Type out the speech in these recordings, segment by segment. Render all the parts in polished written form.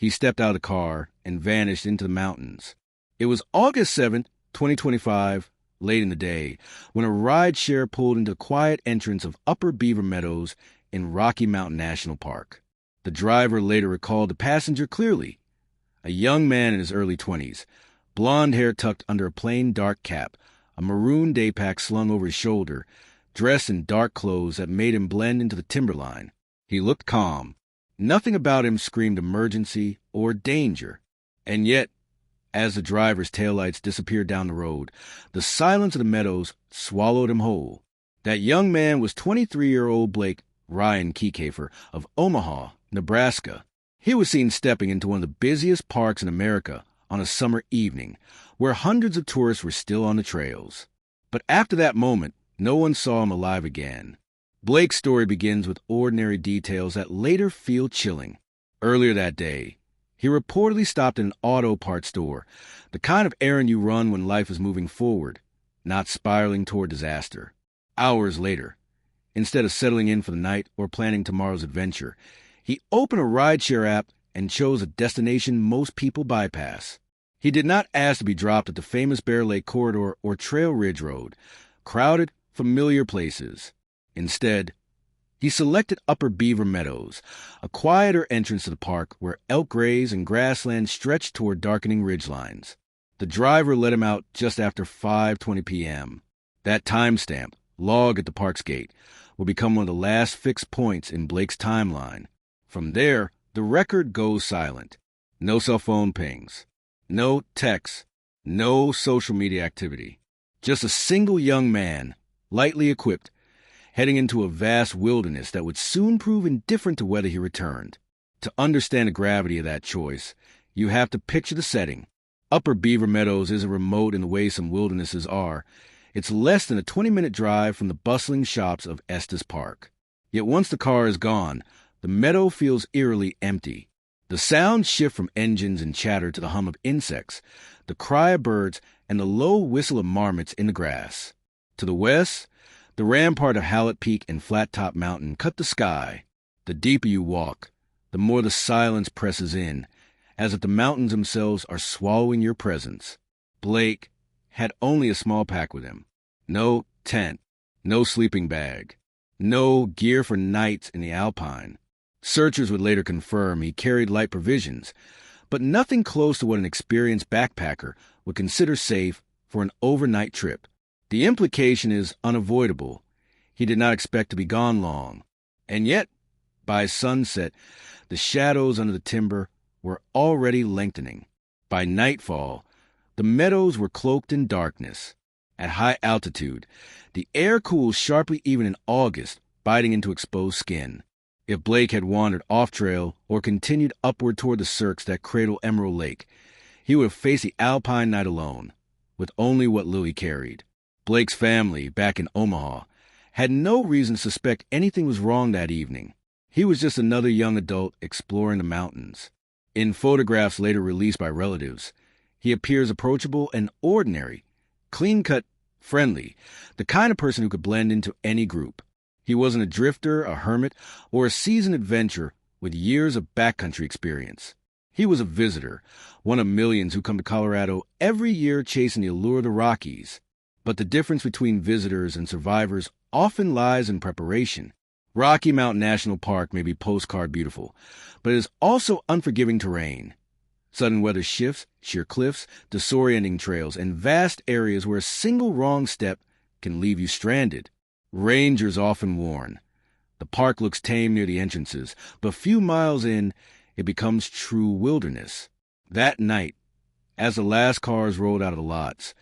He stepped out of the car and vanished into the mountains. It was August 7th, 2025, late in the day, when a rideshare pulled into the quiet entrance of Upper Beaver Meadows in Rocky Mountain National Park. The driver later recalled the passenger clearly. A young man in his early 20s, blonde hair tucked under a plain dark cap, a maroon day pack slung over his shoulder, dressed in dark clothes that made him blend into the timberline. He looked calm. Nothing about him screamed emergency or danger. And yet, as the driver's taillights disappeared down the road, the silence of the meadows swallowed him whole. That young man was 23-year-old Blake Ryan Kiekefer of Omaha, Nebraska. He was seen stepping into one of the busiest parks in America on a summer evening, where hundreds of tourists were still on the trails. But after that moment, no one saw him alive again. Blake's story begins with ordinary details that later feel chilling. Earlier that day, he reportedly stopped at an auto parts store, the kind of errand you run when life is moving forward, not spiraling toward disaster. Hours later, instead of settling in for the night or planning tomorrow's adventure, he opened a rideshare app and chose a destination most people bypass. He did not ask to be dropped at the famous Bear Lake Corridor or Trail Ridge Road, crowded, familiar places. Instead, he selected Upper Beaver Meadows, a quieter entrance to the park where elk graze and grassland stretched toward darkening ridgelines. The driver let him out just after 5:20 p.m. That timestamp, log at the park's gate, will become one of the last fixed points in Blake's timeline. From there, the record goes silent. No cell phone pings, no texts, no social media activity. Just a single young man, lightly equipped, heading into a vast wilderness that would soon prove indifferent to whether he returned. To understand the gravity of that choice, you have to picture the setting. Upper Beaver Meadows isn't remote in the way some wildernesses are. It's less than a 20-minute drive from the bustling shops of Estes Park. Yet once the car is gone, the meadow feels eerily empty. The sounds shift from engines and chatter to the hum of insects, the cry of birds, and the low whistle of marmots in the grass. To the west, the rampart of Hallett Peak and Flat Top Mountain cut the sky. The deeper you walk, the more the silence presses in, as if the mountains themselves are swallowing your presence. Blake had only a small pack with him. No tent, no sleeping bag, no gear for nights in the Alpine. Searchers would later confirm he carried light provisions, but nothing close to what an experienced backpacker would consider safe for an overnight trip. The implication is unavoidable. He did not expect to be gone long. And yet, by sunset, the shadows under the timber were already lengthening. By nightfall, the meadows were cloaked in darkness. At high altitude, the air cools sharply even in August, biting into exposed skin. If Blake had wandered off-trail or continued upward toward the cirques that cradle Emerald Lake, he would have faced the Alpine night alone, with only what Louis carried. Blake's family, back in Omaha, had no reason to suspect anything was wrong that evening. He was just another young adult exploring the mountains. In photographs later released by relatives, he appears approachable and ordinary, clean-cut, friendly, the kind of person who could blend into any group. He wasn't a drifter, a hermit, or a seasoned adventurer with years of backcountry experience. He was a visitor, one of millions who come to Colorado every year chasing the allure of the Rockies. But the difference between visitors and survivors often lies in preparation. Rocky Mountain National Park may be postcard beautiful, but it is also unforgiving terrain. Sudden weather shifts, sheer cliffs, disorienting trails, and vast areas where a single wrong step can leave you stranded. Rangers often warn. The park looks tame near the entrances, but a few miles in, it becomes true wilderness. That night, as the last cars rolled out of the lots,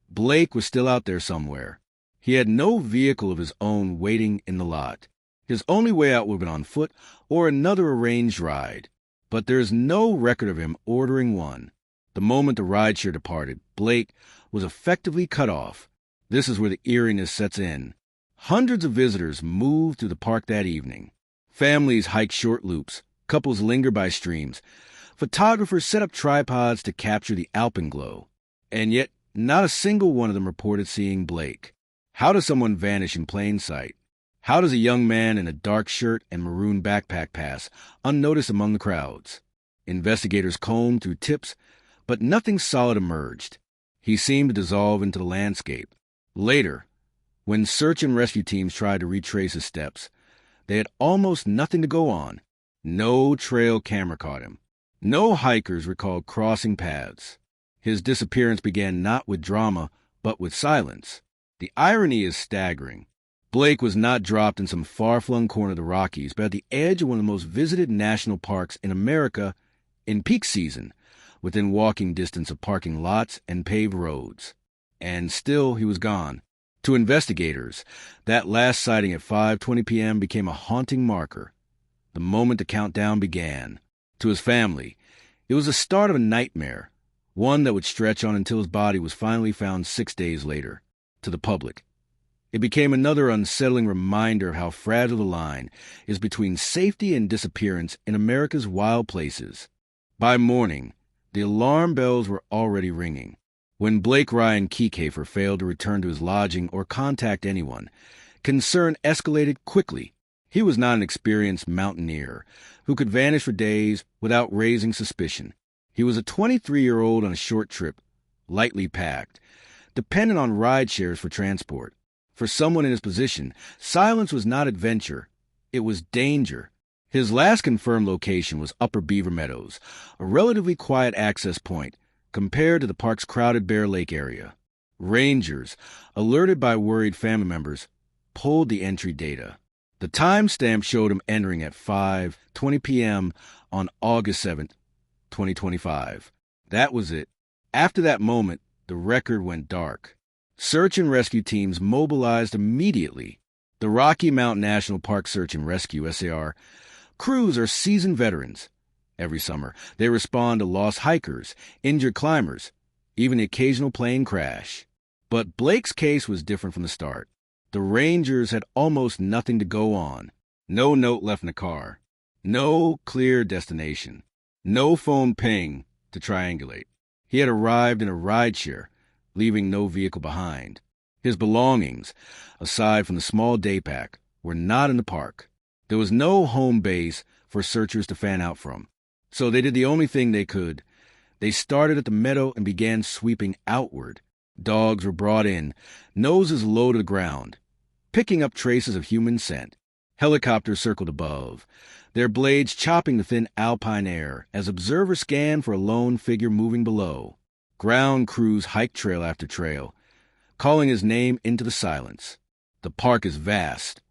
Blake was still out there somewhere. He had no vehicle of his own waiting in the lot. His only way out would have been on foot or another arranged ride. But there is no record of him ordering one. The moment the rideshare departed, Blake was effectively cut off. This is where the eeriness sets in. Hundreds of visitors moved through the park that evening. Families hiked short loops. Couples linger by streams. Photographers set up tripods to capture the alpenglow. And yet, not a single one of them reported seeing Blake. How does someone vanish in plain sight? How does a young man in a dark shirt and maroon backpack pass, unnoticed among the crowds? Investigators combed through tips, but nothing solid emerged. He seemed to dissolve into the landscape. Later, when search and rescue teams tried to retrace his steps, they had almost nothing to go on. No trail camera caught him. No hikers recalled crossing paths. His disappearance began not with drama, but with silence. The irony is staggering. Blake was not dropped in some far-flung corner of the Rockies, but at the edge of one of the most visited national parks in America in peak season, within walking distance of parking lots and paved roads. And still he was gone. To investigators, that last sighting at 5:20 p.m. became a haunting marker. The moment the countdown began. To his family, it was the start of a nightmare, one that would stretch on until his body was finally found 6 days later. To the public, it became another unsettling reminder of how fragile the line is between safety and disappearance in America's wild places. By morning, the alarm bells were already ringing. When Blake Ryan Kieckhafer failed to return to his lodging or contact anyone, concern escalated quickly. He was not an experienced mountaineer who could vanish for days without raising suspicion. He was a 23-year-old on a short trip, lightly packed, dependent on ride shares for transport. For someone in his position, silence was not adventure. It was danger. His last confirmed location was Upper Beaver Meadows, a relatively quiet access point compared to the park's crowded Bear Lake area. Rangers, alerted by worried family members, pulled the entry data. The timestamp showed him entering at 5:20 p.m. on August 7th, 2025. That was it. After that moment, the record went dark. Search and rescue teams mobilized immediately. The Rocky Mountain National Park Search and Rescue, SAR, crews are seasoned veterans. Every summer, they respond to lost hikers, injured climbers, even the occasional plane crash. But Blake's case was different from the start. The Rangers had almost nothing to go on. No note left in the car. No clear destination. No phone ping to triangulate. He had arrived in a rideshare, leaving no vehicle behind. His belongings, aside from the small day pack, were not in the park. There was no home base for searchers to fan out from. So they did the only thing they could. They started at the meadow and began sweeping outward. Dogs were brought in, noses low to the ground, picking up traces of human scent. Helicopters circled above, their blades chopping the thin alpine air as observers scanned for a lone figure moving below. Ground crews hiked trail after trail, calling his name into the silence. The park is vast.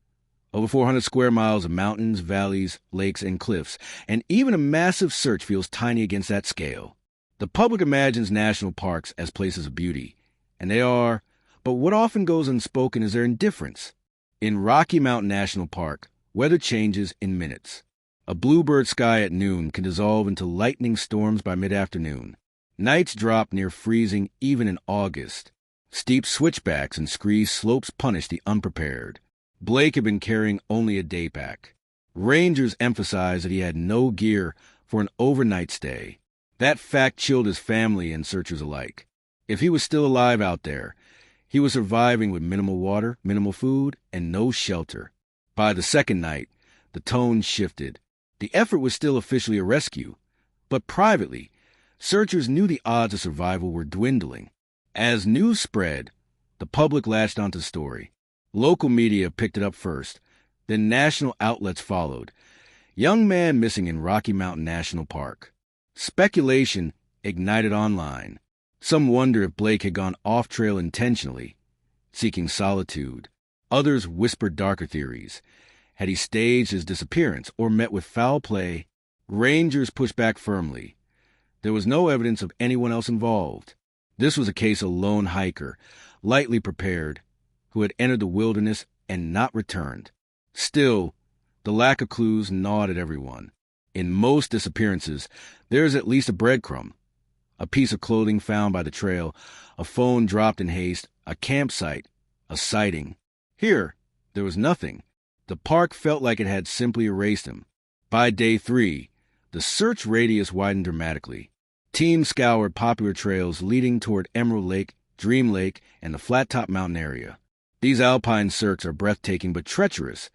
Over 400 square miles of mountains, valleys, lakes, and cliffs, and even a massive search feels tiny against that scale. The public imagines national parks as places of beauty, and they are, but what often goes unspoken is their indifference. In Rocky Mountain National Park, weather changes in minutes. A bluebird sky at noon can dissolve into lightning storms by mid-afternoon. Nights drop near freezing even in August. Steep switchbacks and scree slopes punish the unprepared. Blake had been carrying only a day pack. Rangers emphasized that he had no gear for an overnight stay. That fact chilled his family and searchers alike. If he was still alive out there, he was surviving with minimal water, minimal food, and no shelter. By the second night, the tone shifted. The effort was still officially a rescue, but privately, searchers knew the odds of survival were dwindling. As news spread, the public latched onto the story. Local media picked it up first, then national outlets followed. Young man missing in Rocky Mountain National Park. Speculation ignited online. Some wondered if Blake had gone off-trail intentionally, seeking solitude. Others whispered darker theories. Had he staged his disappearance or met with foul play? Rangers pushed back firmly. There was no evidence of anyone else involved. This was a case of a lone hiker, lightly prepared, who had entered the wilderness and not returned. Still, the lack of clues gnawed at everyone. In most disappearances, there is at least a breadcrumb. A piece of clothing found by the trail, a phone dropped in haste, a campsite, a sighting. Here, there was nothing. The park felt like it had simply erased him. By day 3, the search radius widened dramatically. Teams scoured popular trails leading toward Emerald Lake, Dream Lake, and the Flat Top Mountain area. These alpine cirques are breathtaking but treacherous,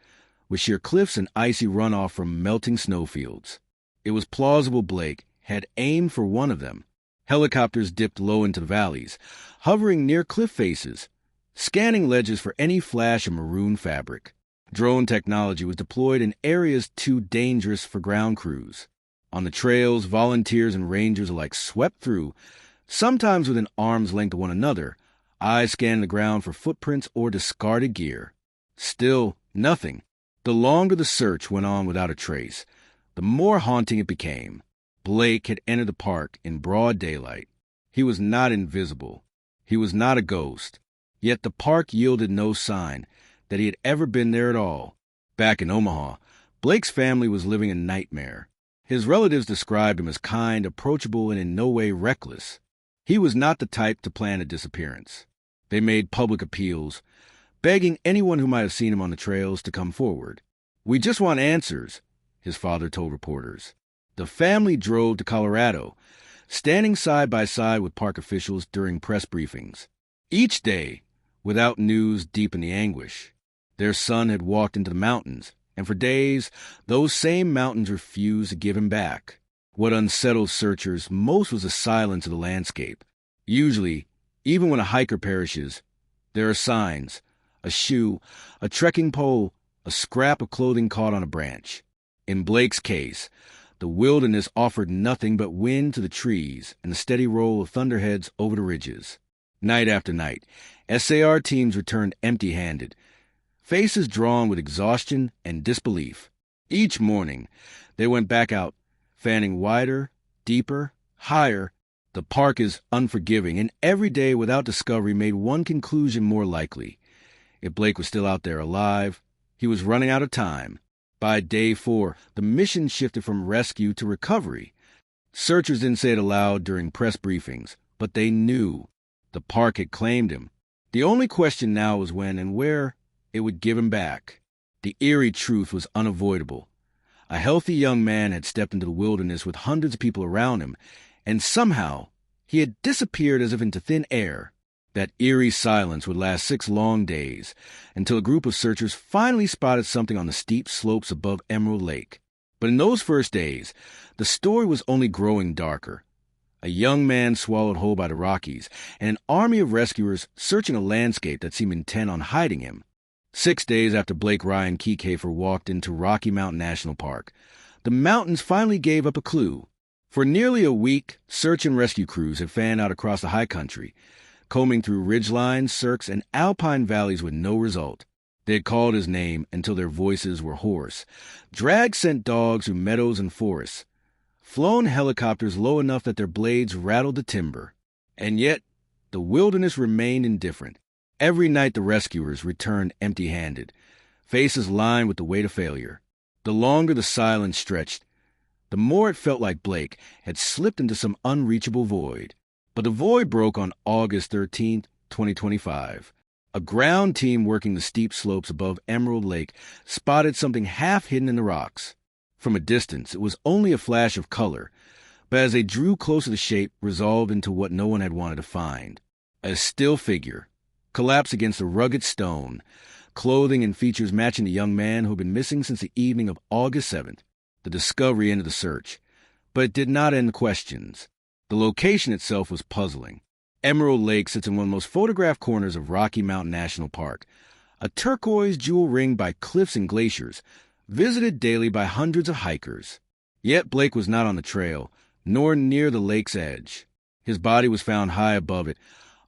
with sheer cliffs and icy runoff from melting snowfields. It was plausible Blake, had aimed for one of them. Helicopters dipped low into the valleys, hovering near cliff faces, scanning ledges for any flash of maroon fabric. Drone technology was deployed in areas too dangerous for ground crews. On the trails, volunteers and rangers alike swept through, sometimes within arm's length of one another, eyes scanning the ground for footprints or discarded gear. Still, nothing. The longer the search went on without a trace, the more haunting it became. Blake had entered the park in broad daylight. He was not invisible. He was not a ghost. Yet the park yielded no sign that he had ever been there at all. Back in Omaha, Blake's family was living a nightmare. His relatives described him as kind, approachable, and in no way reckless. He was not the type to plan a disappearance. They made public appeals, begging anyone who might have seen him on the trails to come forward. "We just want answers," his father told reporters. The family drove to Colorado, standing side by side with park officials during press briefings. Each day, without news, deepened the anguish. Their son had walked into the mountains, and for days, those same mountains refused to give him back. What unsettled searchers most was the silence of the landscape. Usually, even when a hiker perishes, there are signs: a shoe, a trekking pole, a scrap of clothing caught on a branch. In Blake's case, the wilderness offered nothing but wind to the trees and the steady roll of thunderheads over the ridges. Night after night, SAR teams returned empty-handed, faces drawn with exhaustion and disbelief. Each morning, they went back out, fanning wider, deeper, higher. The park is unforgiving, and every day without discovery made one conclusion more likely. If Blake was still out there alive, he was running out of time. By day 4, the mission shifted from rescue to recovery. Searchers didn't say it aloud during press briefings, but they knew. The park had claimed him. The only question now was when and where it would give him back. The eerie truth was unavoidable. A healthy young man had stepped into the wilderness with hundreds of people around him, and somehow he had disappeared as if into thin air. That eerie silence would last 6 long days, until a group of searchers finally spotted something on the steep slopes above Emerald Lake. But in those first days, the story was only growing darker. A young man swallowed whole by the Rockies, and an army of rescuers searching a landscape that seemed intent on hiding him. 6 days after Blake Ryan Kieckhafer walked into Rocky Mountain National Park, the mountains finally gave up a clue. For nearly a week, search and rescue crews had fanned out across the high country, combing through ridgelines, cirques, and alpine valleys with no result. They had called his name until their voices were hoarse, dragged scent dogs through meadows and forests, flown helicopters low enough that their blades rattled the timber. And yet, the wilderness remained indifferent. Every night the rescuers returned empty-handed, faces lined with the weight of failure. The longer the silence stretched, the more it felt like Blake had slipped into some unreachable void. But the void broke on August 13, 2025. A ground team working the steep slopes above Emerald Lake spotted something half hidden in the rocks. From a distance, it was only a flash of color, but as they drew closer, the shape resolved into what no one had wanted to find. A still figure, collapsed against a rugged stone, clothing and features matching the young man who had been missing since the evening of August 7th. The discovery ended the search, but it did not end the questions. The location itself was puzzling. Emerald Lake sits in one of the most photographed corners of Rocky Mountain National Park, a turquoise jewel ringed by cliffs and glaciers, visited daily by hundreds of hikers. Yet Blake was not on the trail, nor near the lake's edge. His body was found high above it,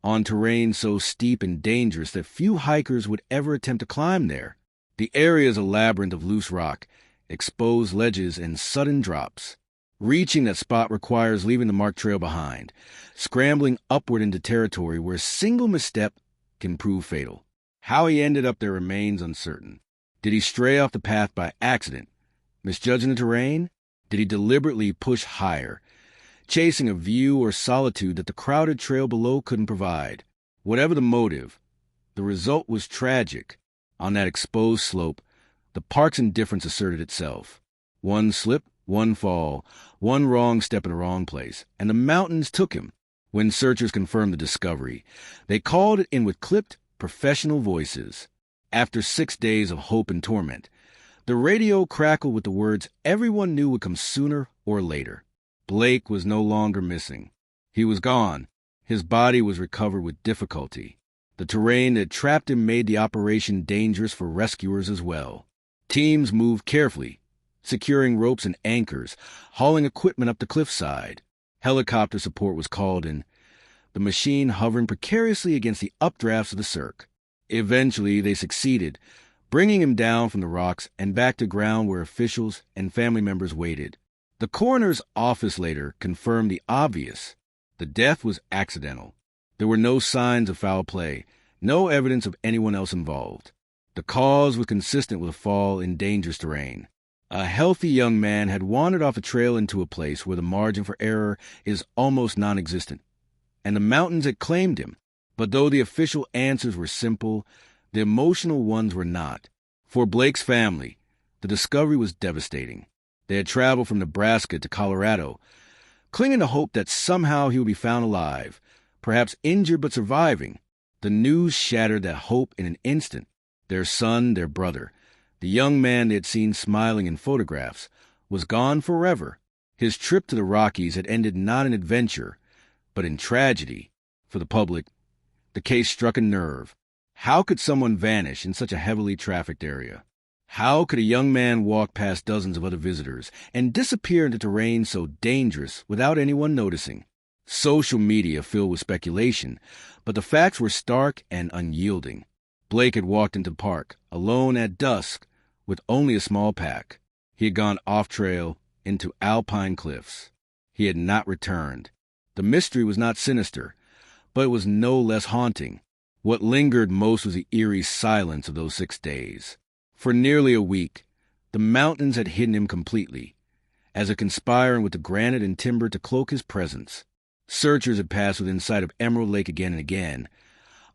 on terrain so steep and dangerous that few hikers would ever attempt to climb there. The area is a labyrinth of loose rock, exposed ledges, and sudden drops. Reaching that spot requires leaving the marked trail behind, scrambling upward into territory where a single misstep can prove fatal. How he ended up there remains uncertain. Did he stray off the path by accident, misjudging the terrain? Did he deliberately push higher, chasing a view or solitude that the crowded trail below couldn't provide? Whatever the motive, the result was tragic. On that exposed slope, the park's indifference asserted itself. One slip, one fall, one wrong step in the wrong place, and the mountains took him. When searchers confirmed the discovery, they called it in with clipped, professional voices. After 6 days of hope and torment, the radio crackled with the words everyone knew would come sooner or later. Blake was no longer missing. He was gone. His body was recovered with difficulty. The terrain that trapped him made the operation dangerous for rescuers as well. Teams moved carefully, securing ropes and anchors, hauling equipment up the cliffside. Helicopter support was called in, the machine hovering precariously against the updrafts of the cirque. Eventually, they succeeded, bringing him down from the rocks and back to ground where officials and family members waited. The coroner's office later confirmed the obvious. The death was accidental. There were no signs of foul play, no evidence of anyone else involved. The cause was consistent with a fall in dangerous terrain. A healthy young man had wandered off the trail into a place where the margin for error is almost non-existent, and the mountains had claimed him. But though the official answers were simple, the emotional ones were not. For Blake's family, the discovery was devastating. They had traveled from Nebraska to Colorado, clinging to hope that somehow he would be found alive, perhaps injured but surviving. The news shattered that hope in an instant. Their son, their brother, the young man they had seen smiling in photographs, was gone forever. His trip to the Rockies had ended not in adventure, but in tragedy. For the public, the case struck a nerve. How could someone vanish in such a heavily trafficked area? How could a young man walk past dozens of other visitors and disappear into terrain so dangerous without anyone noticing? Social media filled with speculation, but the facts were stark and unyielding. Blake had walked into the park, alone at dusk, with only a small pack. He had gone off-trail into alpine cliffs. He had not returned. The mystery was not sinister, but it was no less haunting. What lingered most was the eerie silence of those 6 days. For nearly a week, the mountains had hidden him completely, as if conspiring with the granite and timber to cloak his presence. Searchers had passed within sight of Emerald Lake again and again,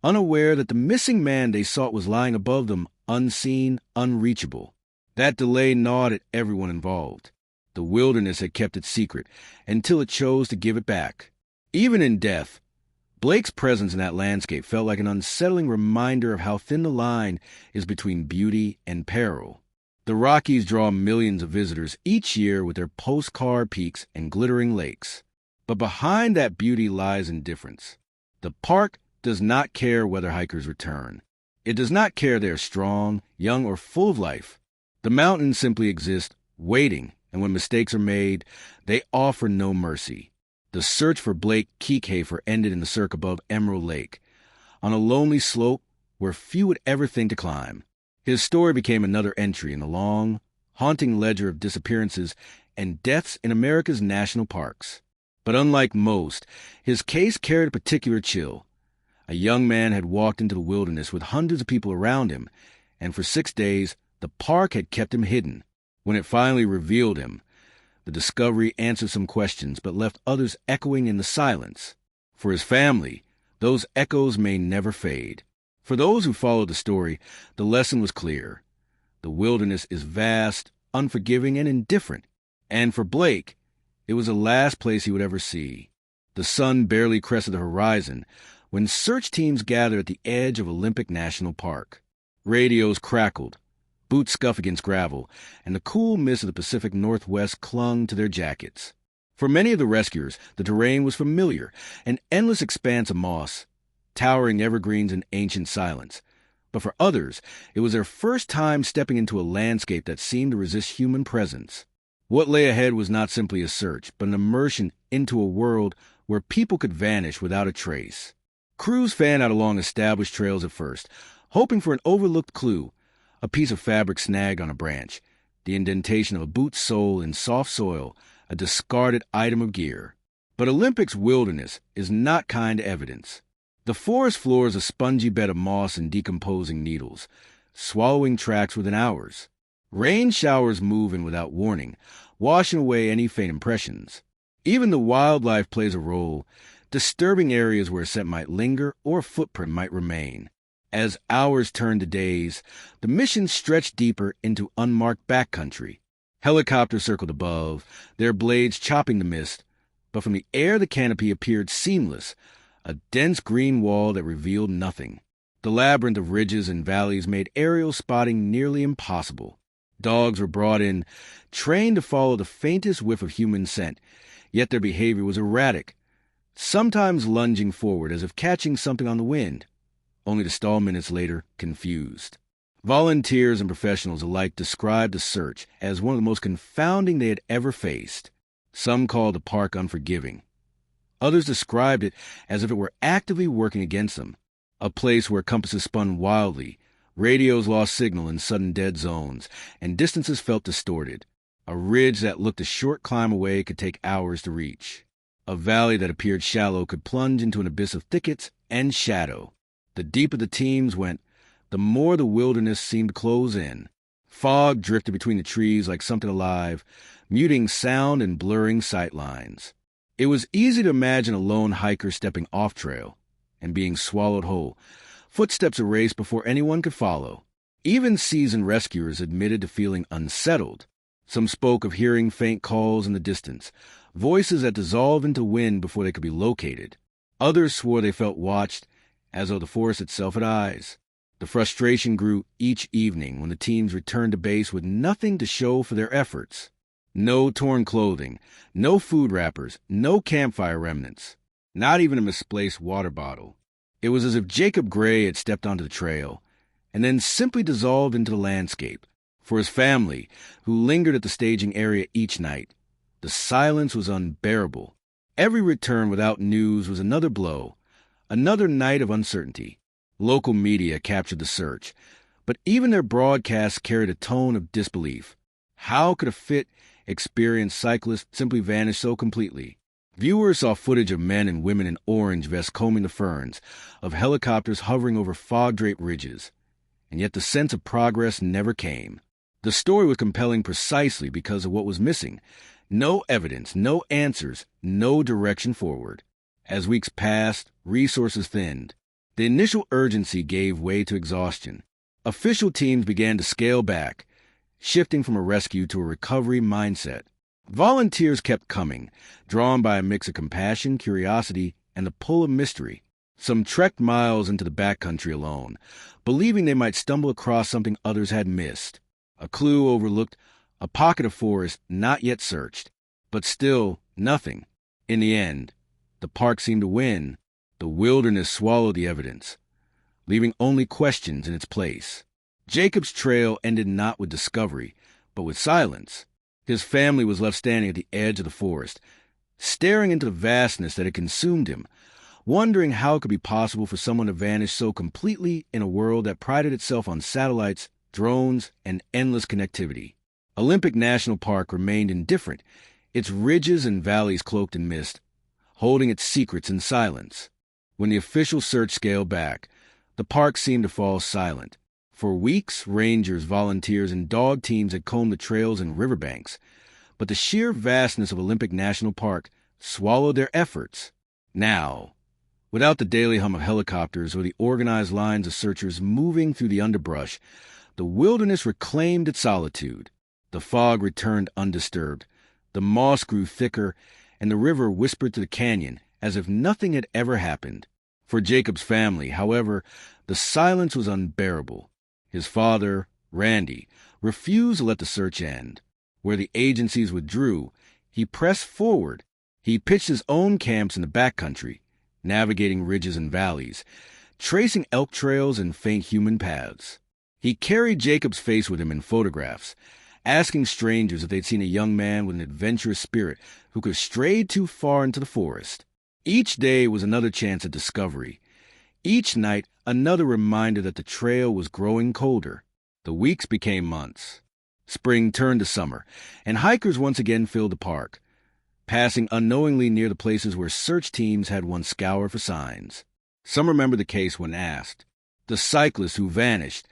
unaware that the missing man they sought was lying above them, unseen, unreachable. That delay gnawed at everyone involved. The wilderness had kept it secret until it chose to give it back. Even in death, Blake's presence in that landscape felt like an unsettling reminder of how thin the line is between beauty and peril. The Rockies draw millions of visitors each year with their postcard peaks and glittering lakes. But behind that beauty lies indifference. The park does not care whether hikers return. It does not care they are strong, young, or full of life. The mountains simply exist, waiting, and when mistakes are made, they offer no mercy. The search for Blake Keekhafer ended in the cirque above Emerald Lake, on a lonely slope where few would ever think to climb. His story became another entry in the long, haunting ledger of disappearances and deaths in America's national parks. But unlike most, his case carried a particular chill. A young man had walked into the wilderness with hundreds of people around him, and for 6 days, the park had kept him hidden. When it finally revealed him, the discovery answered some questions but left others echoing in the silence. For his family, those echoes may never fade. For those who followed the story, the lesson was clear. The wilderness is vast, unforgiving, and indifferent. And for Blake, it was the last place he would ever see. The sun barely crested the horizon when search teams gathered at the edge of Olympic National Park. Radios crackled, boots scuffed against gravel, and the cool mist of the Pacific Northwest clung to their jackets. For many of the rescuers, the terrain was familiar, an endless expanse of moss, towering evergreens and ancient silence. But for others, it was their first time stepping into a landscape that seemed to resist human presence. What lay ahead was not simply a search, but an immersion into a world where people could vanish without a trace. Crews fanned out along established trails at first, hoping for an overlooked clue, a piece of fabric snagged on a branch, the indentation of a boot's sole in soft soil, a discarded item of gear. But Olympic's wilderness is not kind evidence. The forest floor is a spongy bed of moss and decomposing needles, swallowing tracks within hours. Rain showers move in without warning, washing away any faint impressions. Even the wildlife plays a role, disturbing areas where a scent might linger or a footprint might remain. As hours turned to days, the mission stretched deeper into unmarked backcountry. Helicopters circled above, their blades chopping the mist, but from the air the canopy appeared seamless, a dense green wall that revealed nothing. The labyrinth of ridges and valleys made aerial spotting nearly impossible. Dogs were brought in, trained to follow the faintest whiff of human scent, yet their behavior was erratic, sometimes lunging forward as if catching something on the wind, only to stall minutes later, confused. Volunteers and professionals alike described the search as one of the most confounding they had ever faced. Some called the park unforgiving. Others described it as if it were actively working against them, a place where compasses spun wildly, radios lost signal in sudden dead zones, and distances felt distorted. A ridge that looked a short climb away could take hours to reach. A valley that appeared shallow could plunge into an abyss of thickets and shadow. The deeper the teams went, the more the wilderness seemed to close in. Fog drifted between the trees like something alive, muting sound and blurring sight lines. It was easy to imagine a lone hiker stepping off trail and being swallowed whole, footsteps erased before anyone could follow. Even seasoned rescuers admitted to feeling unsettled. Some spoke of hearing faint calls in the distance, voices that dissolved into wind before they could be located. Others swore they felt watched, as though the forest itself had eyes. The frustration grew each evening when the teams returned to base with nothing to show for their efforts. No torn clothing, no food wrappers, no campfire remnants, not even a misplaced water bottle. It was as if Jacob Gray had stepped onto the trail and then simply dissolved into the landscape. For his family, who lingered at the staging area each night, the silence was unbearable. Every return without news was another blow, another night of uncertainty. Local media captured the search, but even their broadcasts carried a tone of disbelief. How could a fit, experienced cyclist simply vanish so completely? Viewers saw footage of men and women in orange vests combing the ferns, of helicopters hovering over fog-draped ridges, and yet the sense of progress never came. The story was compelling precisely because of what was missing. No evidence, no answers, no direction forward. As weeks passed, resources thinned. The initial urgency gave way to exhaustion. Official teams began to scale back, shifting from a rescue to a recovery mindset. Volunteers kept coming, drawn by a mix of compassion, curiosity, and the pull of mystery. Some trekked miles into the backcountry alone, believing they might stumble across something others had missed. A clue overlooked, a pocket of forest not yet searched. But still, nothing. In the end, the park seemed to win. The wilderness swallowed the evidence, leaving only questions in its place. Jacob's trail ended not with discovery, but with silence. His family was left standing at the edge of the forest, staring into the vastness that had consumed him, wondering how it could be possible for someone to vanish so completely in a world that prided itself on satellites, drones, and endless connectivity. Olympic National Park remained indifferent, its ridges and valleys cloaked in mist, holding its secrets in silence. When the official search scaled back, the park seemed to fall silent. For weeks, rangers, volunteers, and dog teams had combed the trails and riverbanks, but the sheer vastness of Olympic National Park swallowed their efforts. Now, without the daily hum of helicopters or the organized lines of searchers moving through the underbrush, the wilderness reclaimed its solitude. The fog returned undisturbed, the moss grew thicker, and the river whispered to the canyon as if nothing had ever happened. For Jacob's family, however, the silence was unbearable. His father, Randy, refused to let the search end. Where the agencies withdrew, he pressed forward. He pitched his own camps in the backcountry, navigating ridges and valleys, tracing elk trails and faint human paths. He carried Jacob's face with him in photographs, asking strangers if they'd seen a young man with an adventurous spirit who could stray too far into the forest. Each day was another chance at discovery. Each night, another reminder that the trail was growing colder. The weeks became months. Spring turned to summer, and hikers once again filled the park, passing unknowingly near the places where search teams had once scoured for signs. Some remembered the case when asked. The cyclists who vanished,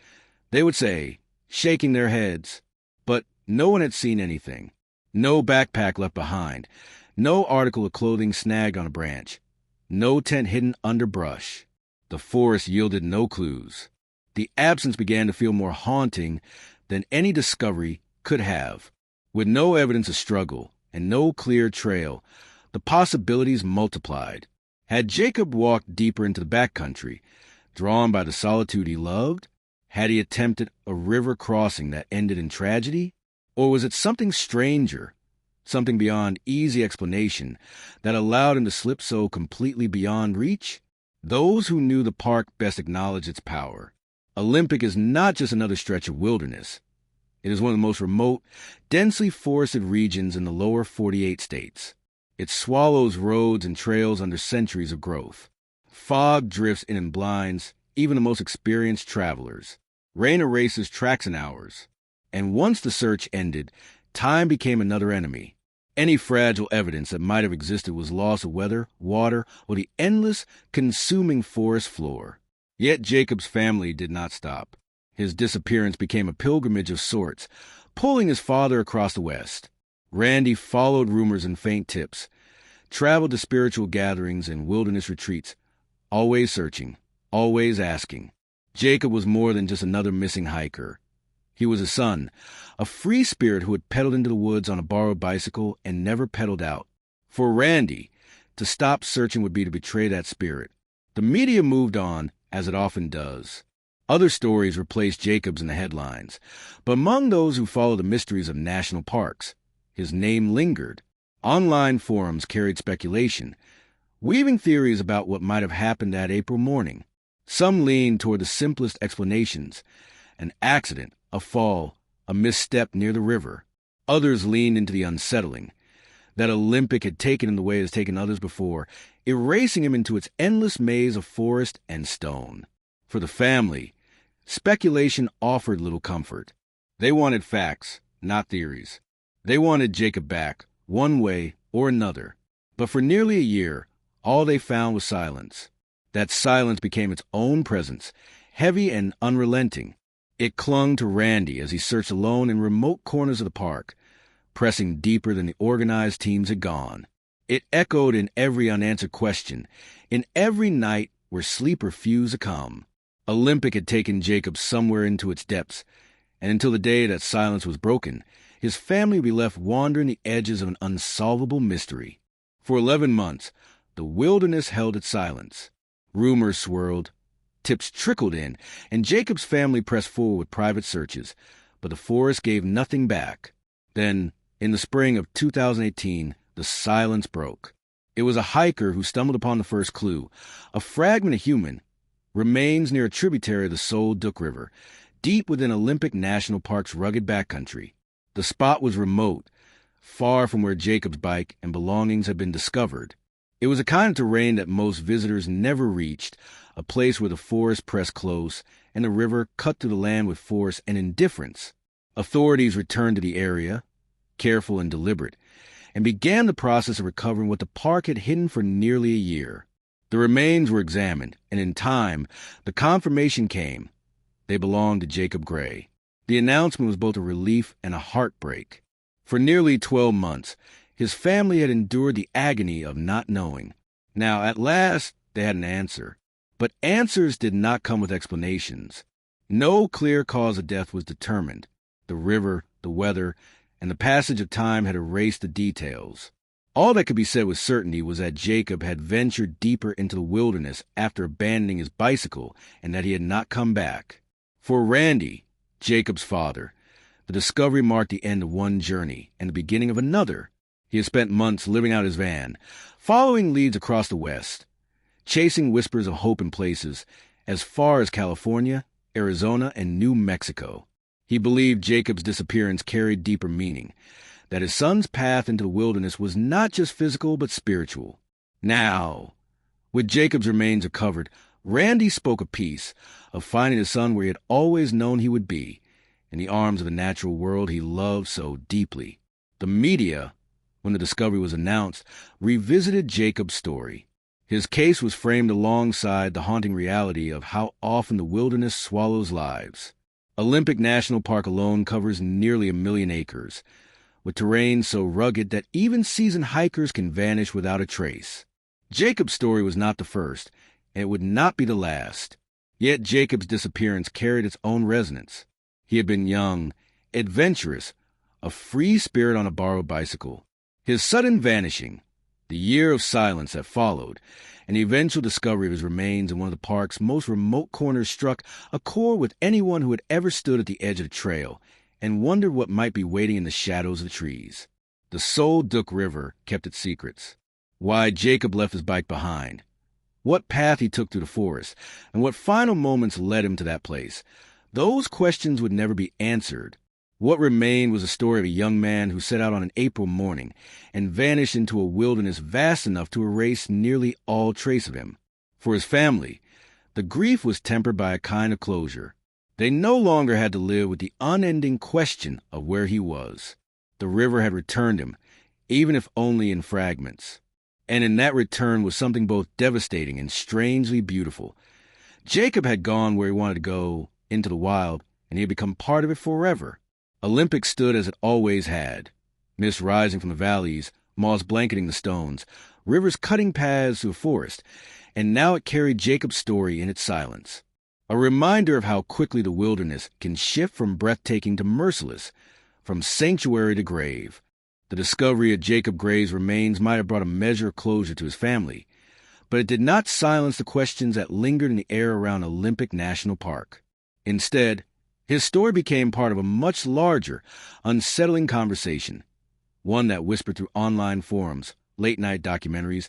they would say, shaking their heads. But no one had seen anything. No backpack left behind. No article of clothing snagged on a branch. No tent hidden under brush. The forest yielded no clues. The absence began to feel more haunting than any discovery could have. With no evidence of struggle and no clear trail, the possibilities multiplied. Had Jacob walked deeper into the backcountry, drawn by the solitude he loved? Had he attempted a river crossing that ended in tragedy? Or was it something stranger, something beyond easy explanation that allowed him to slip so completely beyond reach? Those who knew the park best acknowledged its power. Olympic is not just another stretch of wilderness. It is one of the most remote, densely forested regions in the lower 48 states. It swallows roads and trails under centuries of growth. Fog drifts in and blinds even the most experienced travelers. Rain erases tracks and hours. And once the search ended, time became another enemy. Any fragile evidence that might have existed was lost to weather, water, or the endless, consuming forest floor. Yet Jacob's family did not stop. His disappearance became a pilgrimage of sorts, pulling his father across the West. Randy followed rumors and faint tips, traveled to spiritual gatherings and wilderness retreats, always searching, always asking. Jacob was more than just another missing hiker. He was a son, a free spirit who had pedaled into the woods on a borrowed bicycle and never pedaled out. For Randy, to stop searching would be to betray that spirit. The media moved on, as it often does. Other stories replaced Jacob's in the headlines, but among those who followed the mysteries of national parks, his name lingered. Online forums carried speculation, weaving theories about what might have happened that April morning. Some leaned toward the simplest explanations: an accident, a fall, a misstep near the river. Others leaned into the unsettling, that Olympic had taken him the way it has taken others before, erasing him into its endless maze of forest and stone. For the family, speculation offered little comfort. They wanted facts, not theories. They wanted Jacob back, one way or another. But for nearly a year, all they found was silence. That silence became its own presence, heavy and unrelenting. It clung to Randy as he searched alone in remote corners of the park, pressing deeper than the organized teams had gone. It echoed in every unanswered question, in every night where sleep refused to come. Olympic had taken Jacob somewhere into its depths, and until the day that silence was broken, his family would be left wandering the edges of an unsolvable mystery. For 11 months, the wilderness held its silence. Rumors swirled, tips trickled in, and Jacob's family pressed forward with private searches, but the forest gave nothing back. Then, in the spring of 2018, the silence broke. It was a hiker who stumbled upon the first clue, a fragment of human, remains near a tributary of the Sol Duc River, deep within Olympic National Park's rugged backcountry. The spot was remote, far from where Jacob's bike and belongings had been discovered. It was a kind of terrain that most visitors never reached, a place where the forest pressed close and the river cut through the land with force and indifference. Authorities returned to the area, careful and deliberate, and began the process of recovering what the park had hidden for nearly a year. The remains were examined, and in time, the confirmation came. They belonged to Jacob Gray. The announcement was both a relief and a heartbreak. For nearly 12 months, his family had endured the agony of not knowing. Now, at last, they had an answer. But answers did not come with explanations. No clear cause of death was determined. The river, the weather, and the passage of time had erased the details. All that could be said with certainty was that Jacob had ventured deeper into the wilderness after abandoning his bicycle and that he had not come back. For Randy, Jacob's father, the discovery marked the end of one journey and the beginning of another. He had spent months living out his van, following leads across the West, chasing whispers of hope in places as far as California, Arizona, and New Mexico. He believed Jacob's disappearance carried deeper meaning, that his son's path into the wilderness was not just physical but spiritual. Now, with Jacob's remains recovered, Randy spoke a piece of finding his son where he had always known he would be, in the arms of the natural world he loved so deeply. The media, when the discovery was announced, revisited Jacob's story. His case was framed alongside the haunting reality of how often the wilderness swallows lives. Olympic National Park alone covers nearly 1 million acres, with terrain so rugged that even seasoned hikers can vanish without a trace. Jacob's story was not the first, and it would not be the last. Yet Jacob's disappearance carried its own resonance. He had been young, adventurous, a free spirit on a borrowed bicycle. His sudden vanishing, the year of silence that followed, and the eventual discovery of his remains in one of the park's most remote corners struck a chord with anyone who had ever stood at the edge of the trail and wondered what might be waiting in the shadows of the trees. The Sol Duc River kept its secrets. Why Jacob left his bike behind. What path he took through the forest, and what final moments led him to that place. Those questions would never be answered. What remained was a story of a young man who set out on an April morning and vanished into a wilderness vast enough to erase nearly all trace of him. For his family, the grief was tempered by a kind of closure. They no longer had to live with the unending question of where he was. The river had returned him, even if only in fragments. And in that return was something both devastating and strangely beautiful. Jacob had gone where he wanted to go, into the wild, and he had become part of it forever. Olympic stood as it always had. Mist rising from the valleys, moss blanketing the stones, rivers cutting paths through the forest, and now it carried Jacob's story in its silence. A reminder of how quickly the wilderness can shift from breathtaking to merciless, from sanctuary to grave. The discovery of Jacob Gray's remains might have brought a measure of closure to his family, but it did not silence the questions that lingered in the air around Olympic National Park. Instead, his story became part of a much larger, unsettling conversation, one that whispered through online forums, late-night documentaries,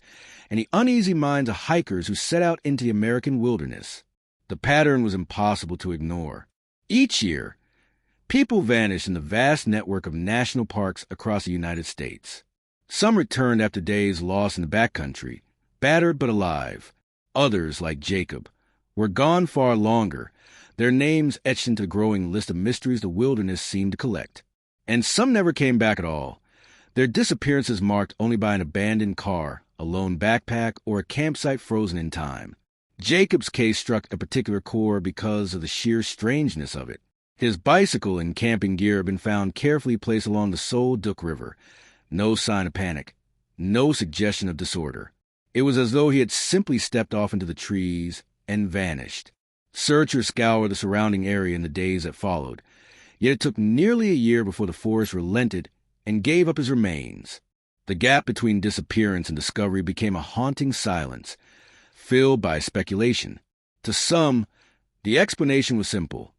and the uneasy minds of hikers who set out into the American wilderness. The pattern was impossible to ignore. Each year, people vanished in the vast network of national parks across the United States. Some returned after days lost in the backcountry, battered but alive. Others, like Jacob, were gone far longer, their names etched into the growing list of mysteries the wilderness seemed to collect. And some never came back at all, their disappearances marked only by an abandoned car, a lone backpack, or a campsite frozen in time. Jacob's case struck a particular chord because of the sheer strangeness of it. His bicycle and camping gear had been found carefully placed along the Sol Duc River. No sign of panic, no suggestion of disorder. It was as though he had simply stepped off into the trees and vanished. Searchers scoured the surrounding area in the days that followed, yet it took nearly a year before the forest relented and gave up his remains. The gap between disappearance and discovery became a haunting silence, filled by speculation. To some, the explanation was simple.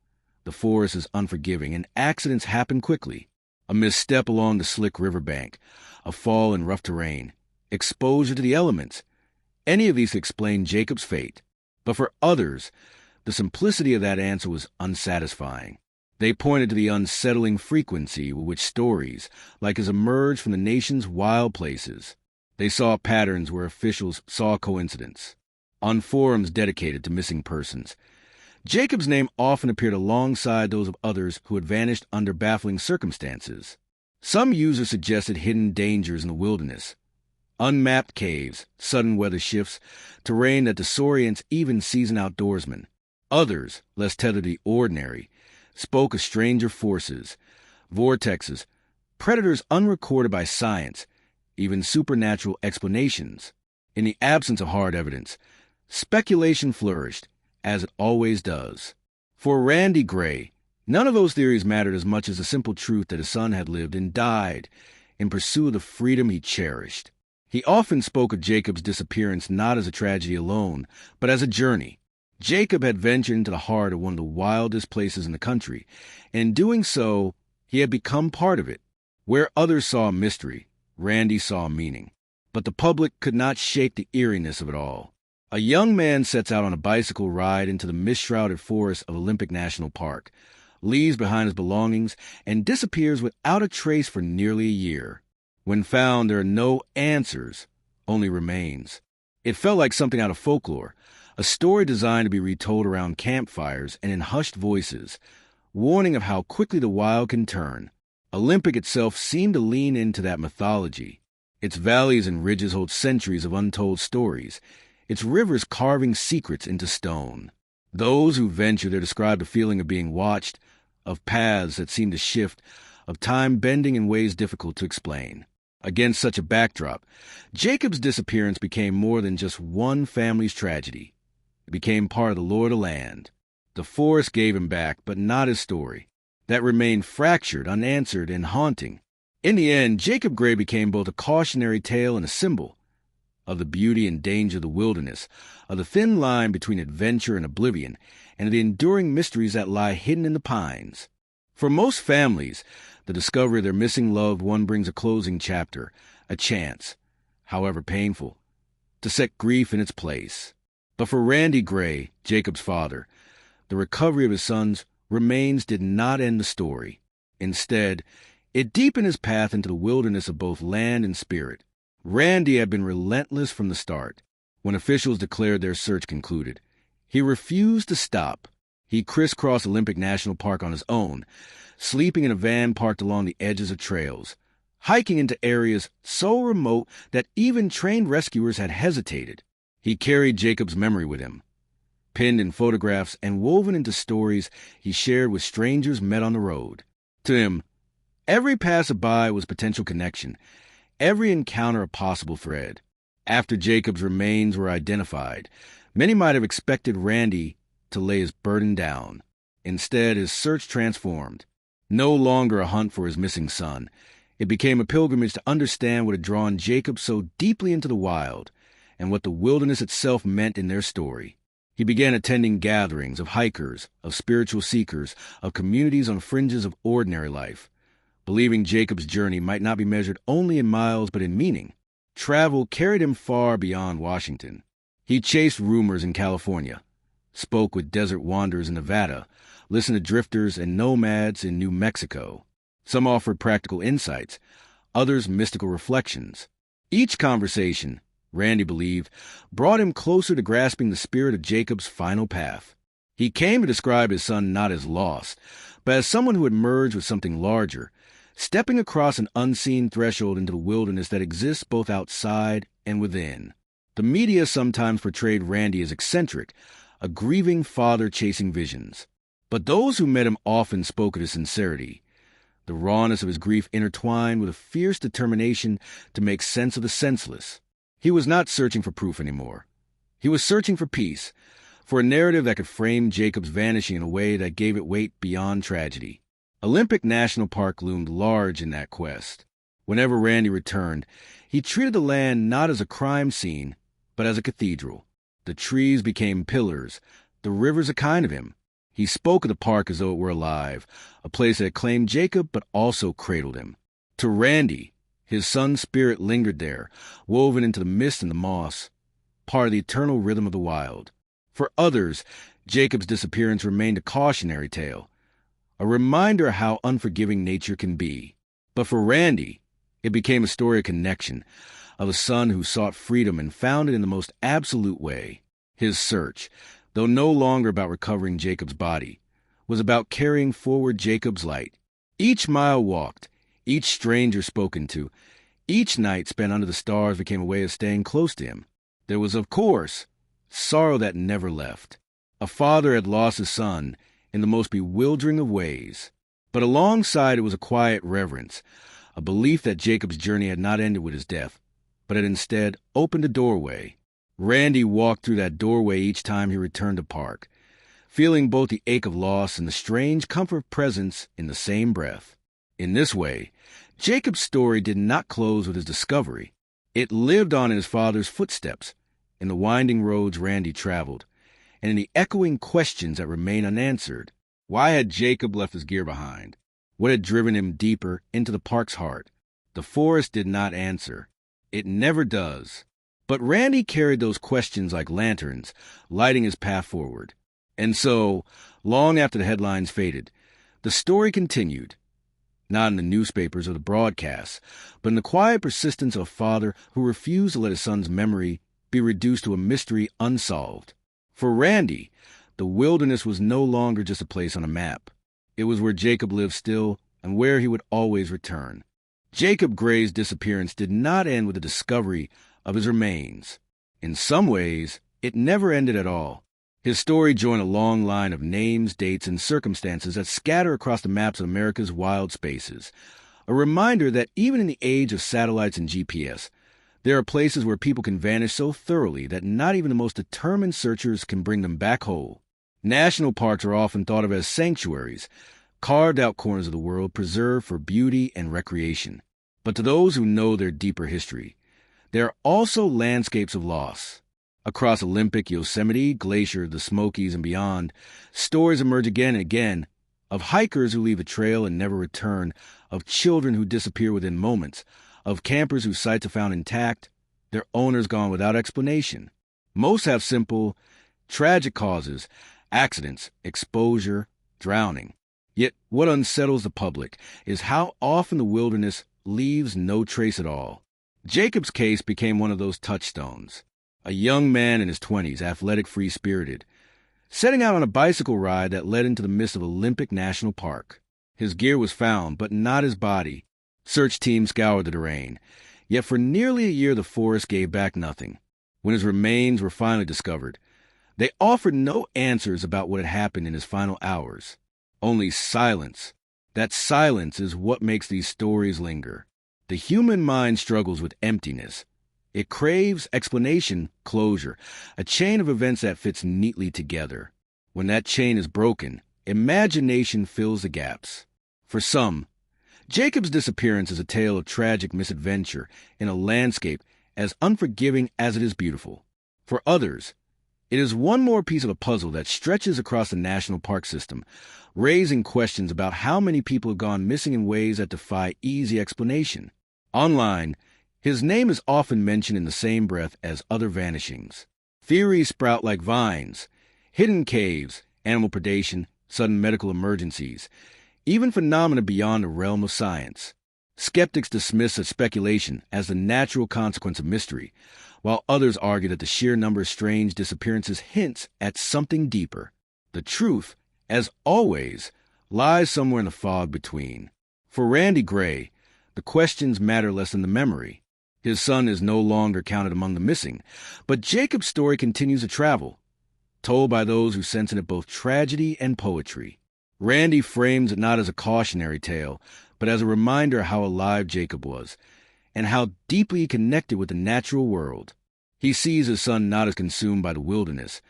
The forest is unforgiving, and accidents happen quickly. A misstep along the slick riverbank, a fall in rough terrain, exposure to the elements. Any of these explain Jacob's fate. But for others, the simplicity of that answer was unsatisfying. They pointed to the unsettling frequency with which stories like his emerged from the nation's wild places. They saw patterns where officials saw coincidence. On forums dedicated to missing persons, Jacob's name often appeared alongside those of others who had vanished under baffling circumstances. Some users suggested hidden dangers in the wilderness, unmapped caves, sudden weather shifts, terrain that disorients even seasoned outdoorsmen. Others, less tethered to the ordinary, spoke of stranger forces, vortexes, predators unrecorded by science, even supernatural explanations. In the absence of hard evidence, speculation flourished, as it always does. For Randy Gray, none of those theories mattered as much as the simple truth that his son had lived and died in pursuit of the freedom he cherished. He often spoke of Jacob's disappearance not as a tragedy alone, but as a journey. Jacob had ventured into the heart of one of the wildest places in the country, and in doing so, he had become part of it. Where others saw mystery, Randy saw meaning. But the public could not shake the eeriness of it all. A young man sets out on a bicycle ride into the mist-shrouded forest of Olympic National Park, leaves behind his belongings, and disappears without a trace for nearly a year. When found, there are no answers, only remains. It felt like something out of folklore, a story designed to be retold around campfires and in hushed voices, warning of how quickly the wild can turn. Olympic itself seemed to lean into that mythology. Its valleys and ridges hold centuries of untold stories, its rivers carving secrets into stone. Those who venture there describe the feeling of being watched, of paths that seem to shift, of time bending in ways difficult to explain. Against such a backdrop, Jacob's disappearance became more than just one family's tragedy. It became part of the lore of the land. The forest gave him back, but not his story. That remained fractured, unanswered, and haunting. In the end, Jacob Gray became both a cautionary tale and a symbol of the beauty and danger of the wilderness, of the thin line between adventure and oblivion, and of the enduring mysteries that lie hidden in the pines. For most families, the discovery of their missing loved one brings a closing chapter, a chance, however painful, to set grief in its place. But for Randy Gray, Jacob's father, the recovery of his son's remains did not end the story. Instead, it deepened his path into the wilderness of both land and spirit. Randy had been relentless from the start. When officials declared their search concluded, he refused to stop. He crisscrossed Olympic National Park on his own, sleeping in a van parked along the edges of trails, hiking into areas so remote that even trained rescuers had hesitated. He carried Jacob's memory with him, pinned in photographs and woven into stories he shared with strangers met on the road. To him, every passerby was potential connection, every encounter a possible thread. After Jacob's remains were identified, many might have expected Randy to lay his burden down. Instead, his search transformed. No longer a hunt for his missing son, it became a pilgrimage to understand what had drawn Jacob so deeply into the wild, and what the wilderness itself meant in their story. He began attending gatherings of hikers, of spiritual seekers, of communities on fringes of ordinary life, believing Jacob's journey might not be measured only in miles but in meaning. Travel carried him far beyond Washington. He chased rumors in California, spoke with desert wanderers in Nevada, listened to drifters and nomads in New Mexico. Some offered practical insights, others mystical reflections. Each conversation, Randy believed, brought him closer to grasping the spirit of Jacob's final path. He came to describe his son not as lost, but as someone who had merged with something larger, stepping across an unseen threshold into the wilderness that exists both outside and within. The media sometimes portrayed Randy as eccentric, a grieving father chasing visions. But those who met him often spoke of his sincerity, the rawness of his grief intertwined with a fierce determination to make sense of the senseless. He was not searching for proof anymore. He was searching for peace, for a narrative that could frame Jacob's vanishing in a way that gave it weight beyond tragedy. Olympic National Park loomed large in that quest. Whenever Randy returned, he treated the land not as a crime scene, but as a cathedral. The trees became pillars, the rivers a kind of him. He spoke of the park as though it were alive, a place that had claimed Jacob but also cradled him. To Randy, his son's spirit lingered there, woven into the mist and the moss, part of the eternal rhythm of the wild. For others, Jacob's disappearance remained a cautionary tale, a reminder of how unforgiving nature can be. But for Randy, it became a story of connection, of a son who sought freedom and found it in the most absolute way. His search, though no longer about recovering Jacob's body, was about carrying forward Jacob's light. Each mile walked, each stranger spoken to, each night spent under the stars became a way of staying close to him. There was, of course, sorrow that never left. A father had lost his son in the most bewildering of ways. But alongside it was a quiet reverence, a belief that Jacob's journey had not ended with his death, but had instead opened a doorway. Randy walked through that doorway each time he returned to park, feeling both the ache of loss and the strange comfort of presence in the same breath. In this way, Jacob's story did not close with his discovery. It lived on in his father's footsteps, in the winding roads Randy traveled, and in the echoing questions that remain unanswered. Why had Jacob left his gear behind? What had driven him deeper into the park's heart? The forest did not answer. It never does. But Randy carried those questions like lanterns, lighting his path forward. And so, long after the headlines faded, the story continued, not in the newspapers or the broadcasts, but in the quiet persistence of a father who refused to let his son's memory be reduced to a mystery unsolved. For Randy, the wilderness was no longer just a place on a map. It was where Jacob lived still and where he would always return. Jacob Gray's disappearance did not end with the discovery of his remains. In some ways, it never ended at all. His story joined a long line of names, dates, and circumstances that scatter across the maps of America's wild spaces, a reminder that even in the age of satellites and GPS, there are places where people can vanish so thoroughly that not even the most determined searchers can bring them back whole. National parks are often thought of as sanctuaries, carved-out corners of the world preserved for beauty and recreation. But to those who know their deeper history, there are also landscapes of loss. Across Olympic, Yosemite, Glacier, the Smokies, and beyond, stories emerge again and again of hikers who leave a trail and never return, of children who disappear within moments, of campers whose sites are found intact, their owners gone without explanation. Most have simple, tragic causes: accidents, exposure, drowning. Yet what unsettles the public is how often the wilderness leaves no trace at all. Jacob's case became one of those touchstones. A young man in his 20s, athletic, free-spirited, setting out on a bicycle ride that led into the midst of Olympic National Park. His gear was found, but not his body. Search teams scoured the terrain. Yet for nearly a year the forest gave back nothing. When his remains were finally discovered, they offered no answers about what had happened in his final hours. Only silence. That silence is what makes these stories linger. The human mind struggles with emptiness. It craves explanation, closure, a chain of events that fits neatly together. When that chain is broken, imagination fills the gaps. For some, Jacob's disappearance is a tale of tragic misadventure in a landscape as unforgiving as it is beautiful. For others, it is one more piece of a puzzle that stretches across the national park system, raising questions about how many people have gone missing in ways that defy easy explanation. Online, his name is often mentioned in the same breath as other vanishings. Theories sprout like vines: hidden caves, animal predation, sudden medical emergencies, even phenomena beyond the realm of science. Skeptics dismiss such speculation as the natural consequence of mystery, while others argue that the sheer number of strange disappearances hints at something deeper. The truth, as always, lies somewhere in the fog between. For Randy Gray, the questions matter less than the memory. His son is no longer counted among the missing, but Jacob's story continues to travel, told by those who sense in it both tragedy and poetry. Randy frames it not as a cautionary tale, but as a reminder how alive Jacob was, and how deeply he connected with the natural world. He sees his son not as consumed by the wilderness,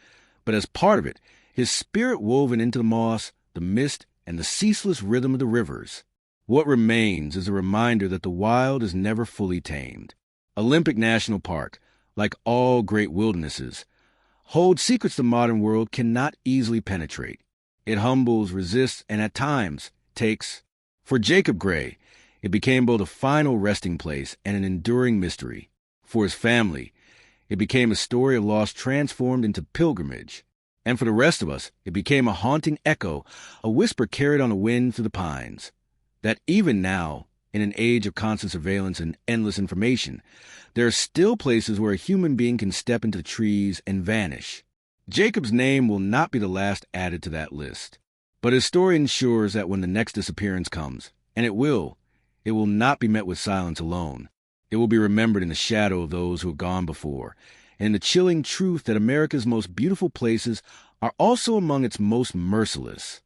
but as part of it, his spirit woven into the moss, the mist, and the ceaseless rhythm of the rivers. What remains is a reminder that the wild is never fully tamed. Olympic National Park, like all great wildernesses, holds secrets the modern world cannot easily penetrate. It humbles, resists, and at times takes. For Jacob Gray, it became both a final resting place and an enduring mystery. For his family, it became a story of loss transformed into pilgrimage. And for the rest of us, it became a haunting echo, a whisper carried on the wind through the pines. That even now, in an age of constant surveillance and endless information, there are still places where a human being can step into the trees and vanish. Jacob's name will not be the last added to that list. But his story ensures that when the next disappearance comes, and it will not be met with silence alone. It will be remembered in the shadow of those who have gone before, and the chilling truth that America's most beautiful places are also among its most merciless.